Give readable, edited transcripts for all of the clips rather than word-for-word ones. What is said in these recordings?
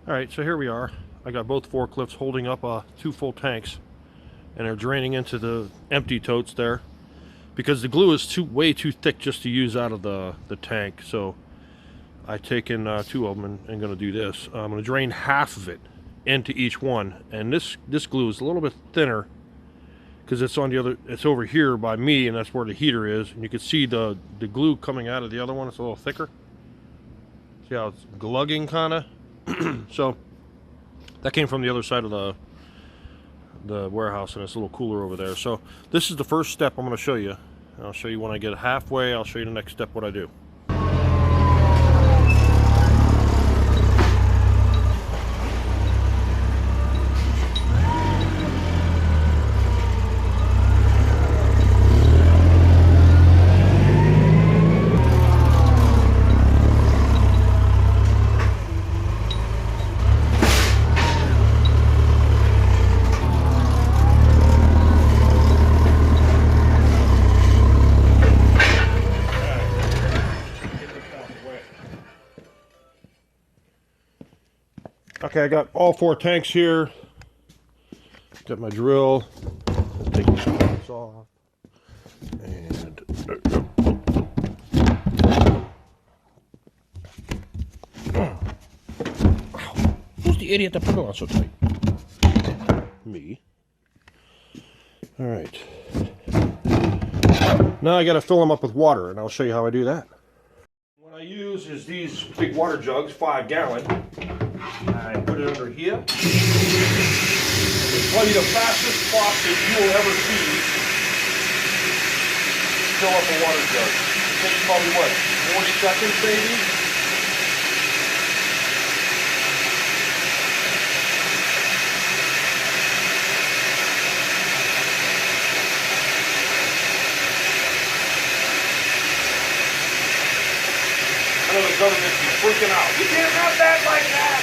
All right, so here we are. I got both forklifts holding up two full tanks, and they're draining into the empty totes there because the glue is way too thick just to use out of the tank. So I've taken two of them and going to do this. I'm going to drain half of it into each one, and this glue is a little bit thinner because it's on the other. It's over here by me, and that's where the heater is. And you can see the glue coming out of the other one. It's a little thicker. See how it's glugging kind of. So that came from the other side of the warehouse, and it's a little cooler over there. So this is the first step I'm going to show you. I'll show you when I get halfway. I'll show you the next step what I do. Okay, I got all four tanks here. Got my drill. Take these parts off. And who's the idiot that put it on so tight? Me. All right. Now I got to fill them up with water, and I'll show you how I do that. What I use is these big water jugs, 5 gallon. I put it under here. It's probably the fastest faucet you will ever see. Fill up a water jug. It takes probably what, 40 seconds maybe? I know the government is freaking out. You can't have that like that.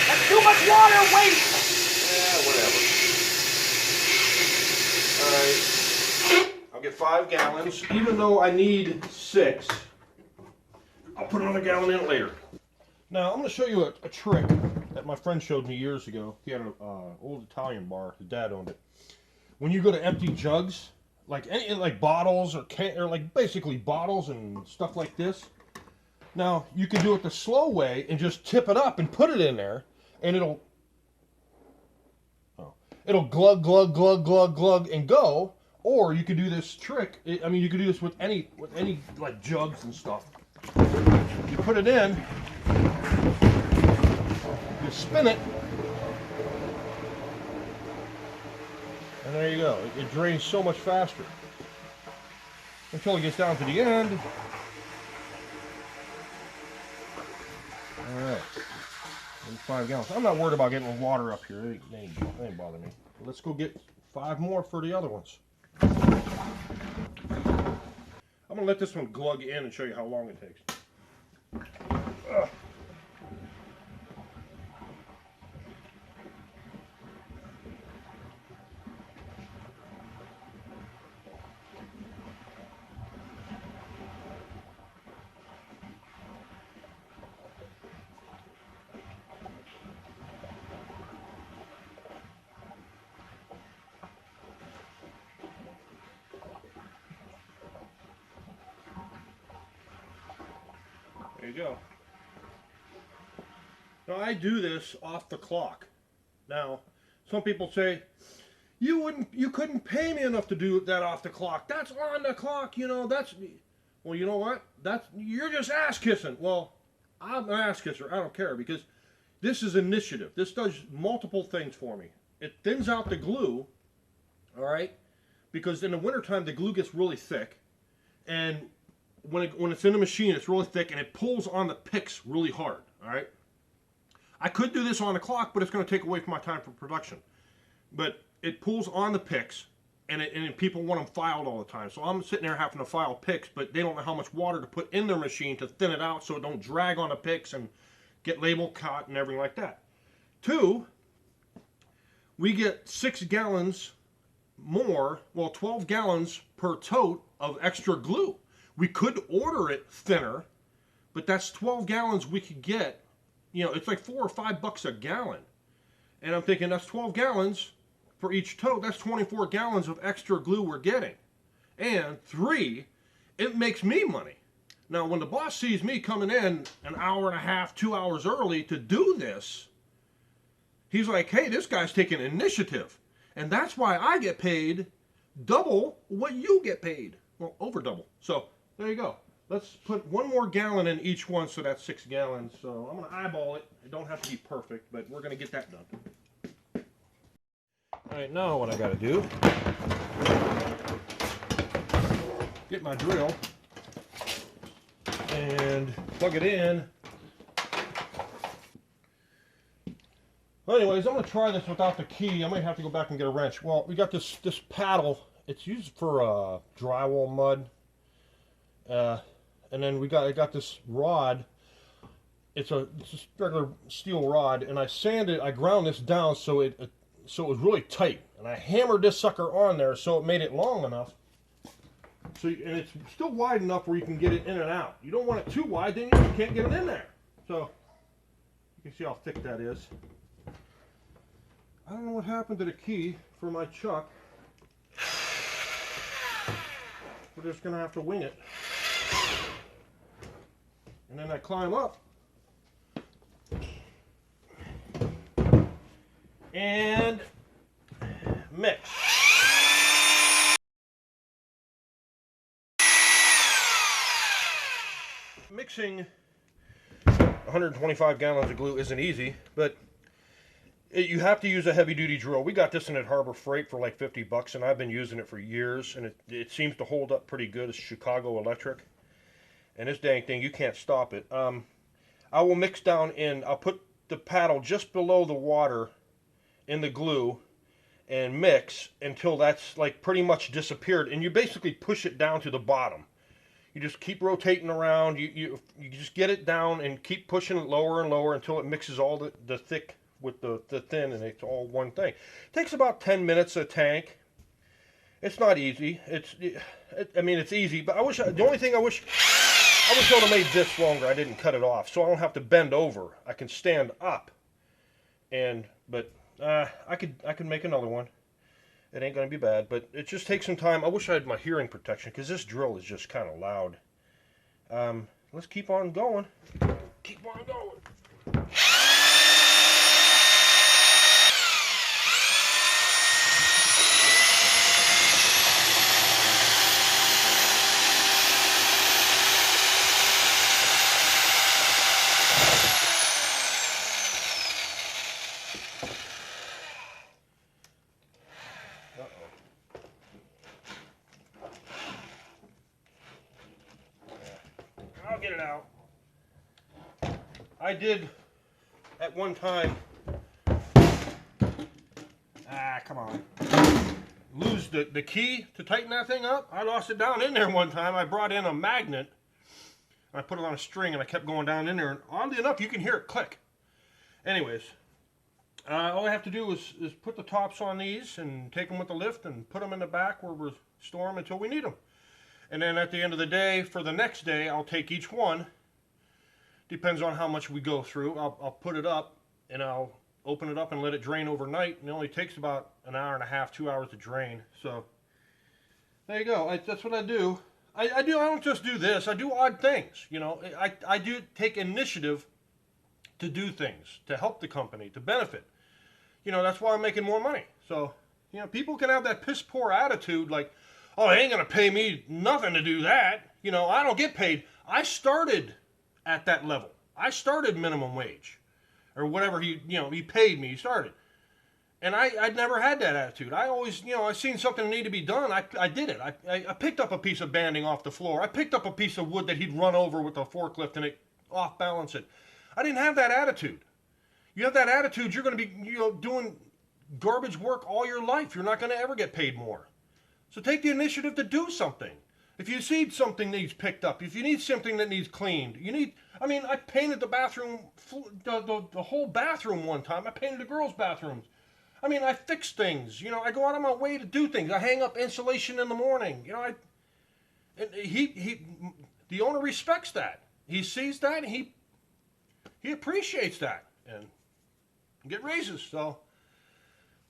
That's too much water waste. Yeah, whatever. All right. I'll get 5 gallons. Even though I need 6, I'll put another gallon in it later. Now, I'm going to show you a trick that my friend showed me years ago. He had an old Italian bar. His dad owned it. When you go to empty jugs, like bottles or like basically bottles and stuff like this. Now, you can do it the slow way and just tip it up and put it in there, and it'll glug, glug, glug, glug, glug, and go. Or you could do this trick. I mean, you could do this with any like jugs and stuff. You put it in, you spin it, and there you go. It drains so much faster until it gets down to the end. Alright, 5 gallons. I'm not worried about getting water up here. It ain't bothering me. Let's go get 5 more for the other ones. I'm going to let this one glug in and show you how long it takes. There you go. Now I do this off the clock. Now, some people say, you couldn't pay me enough to do that off the clock. That's on the clock, you know, well, you know what? You're just ass kissing. Well, I'm an ass kisser. I don't care because this is initiative. This does multiple things for me. It thins out the glue, all right? Because in the wintertime, the glue gets really thick. And when it's in the machine, it's really thick, and it pulls on the picks really hard, all right? I could do this on the clock, but it's going to take away from my time for production. But it pulls on the picks, and people want them filed all the time. So I'm sitting there having to file picks, but they don't know how much water to put in their machine to thin it out so it don't drag on the picks and get label cut and everything like that. 2, we get 6 gallons more, well, 12 gallons per tote of extra glue. We could order it thinner, but that's 12 gallons we could get you know, it's like $4 or $5 a gallon. And I'm thinking that's 12 gallons for each tote. That's 24 gallons of extra glue we're getting. And 3, it makes me money. Now, when the boss sees me coming in an hour and a half, 2 hours early to do this, he's like, hey, this guy's taking initiative. And that's why I get paid double what you get paid. Well, over double. So there you go. Let's put 1 more gallon in each one, so that's 6 gallons. So I'm going to eyeball it. It don't have to be perfect, but we're going to get that done. All right, now what I got to do, get my drill and plug it in. Well, anyways, I'm going to try this without the key. I might have to go back and get a wrench. Well, we got this paddle. It's used for drywall mud. And then I got this rod. It's just regular steel rod, and I ground this down so it was really tight. And I hammered this sucker on there so it made it long enough. And it's still wide enough where you can get it in and out. You don't want it too wide, then you can't get it in there. So you can see how thick that is. I don't know what happened to the key for my chuck. We're just gonna have to wing it. And then I climb up. And mix. Mixing 125 gallons of glue isn't easy, but you have to use a heavy-duty drill. We got this in at Harbor Freight for like $50, and I've been using it for years, and it seems to hold up pretty good. It's Chicago Electric, and this dang thing, you can't stop it. I will mix down in, I'll put the paddle just below the water in the glue and mix until that's like pretty much disappeared, and you basically push it down to the bottom. You just keep rotating around, you just get it down and keep pushing it lower and lower until it mixes all the thick with the thin, and it's all one thing. It takes about 10 minutes a tank. It's not easy. I mean, it's easy, but the only thing I wish I would have made this longer. I didn't cut it off, so I don't have to bend over. I can stand up, but I could make another one. It ain't gonna be bad, but it just takes some time. I wish I had my hearing protection because this drill is just kind of loud. Let's keep on going. Keep on going. I'll get it out. I did at one time, come on, lose the key to tighten that thing up. I lost it down in there one time. I brought in a magnet, and I put it on a string, and I kept going down in there, and oddly enough, you can hear it click. Anyways, all I have to do is put the tops on these and take them with the lift and put them in the back where we store them until we need them. And then at the end of the day, for the next day, I'll take each one. Depends on how much we go through. I'll put it up, and I'll open it up and let it drain overnight. And it only takes about an hour and a half, 2 hours to drain. So there you go. That's what I do. I don't just do this. I do odd things. You know, I do take initiative to do things to help the company, to benefit. You know, that's why I'm making more money. So, you know, people can have that piss poor attitude like, oh, they ain't gonna pay me nothing to do that. You know, I don't get paid. I started at that level. I started minimum wage, or whatever he paid me. He started, and I'd never had that attitude. I always, I seen something need to be done. I did it. I picked up a piece of banding off the floor. I picked up a piece of wood that he'd run over with a forklift and it off balance it. I didn't have that attitude. You have that attitude, you're gonna be doing garbage work all your life. You're not gonna ever get paid more. So take the initiative to do something. If you see something needs picked up, if you need something that needs cleaned, I painted the bathroom, the whole bathroom one time. I painted the girls' bathrooms. I fix things. I go out of my way to do things. I hang up insulation in the morning. The owner respects that. He sees that, and he appreciates that and get raises. So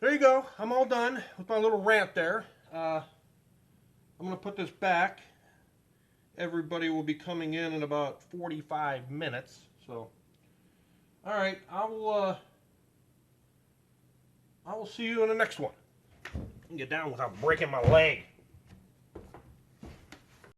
there you go. I'm all done with my little rant there. I'm going to put this back. Everybody will be coming in about 45 minutes. So, all right, I will see you in the next one. Get down without breaking my leg.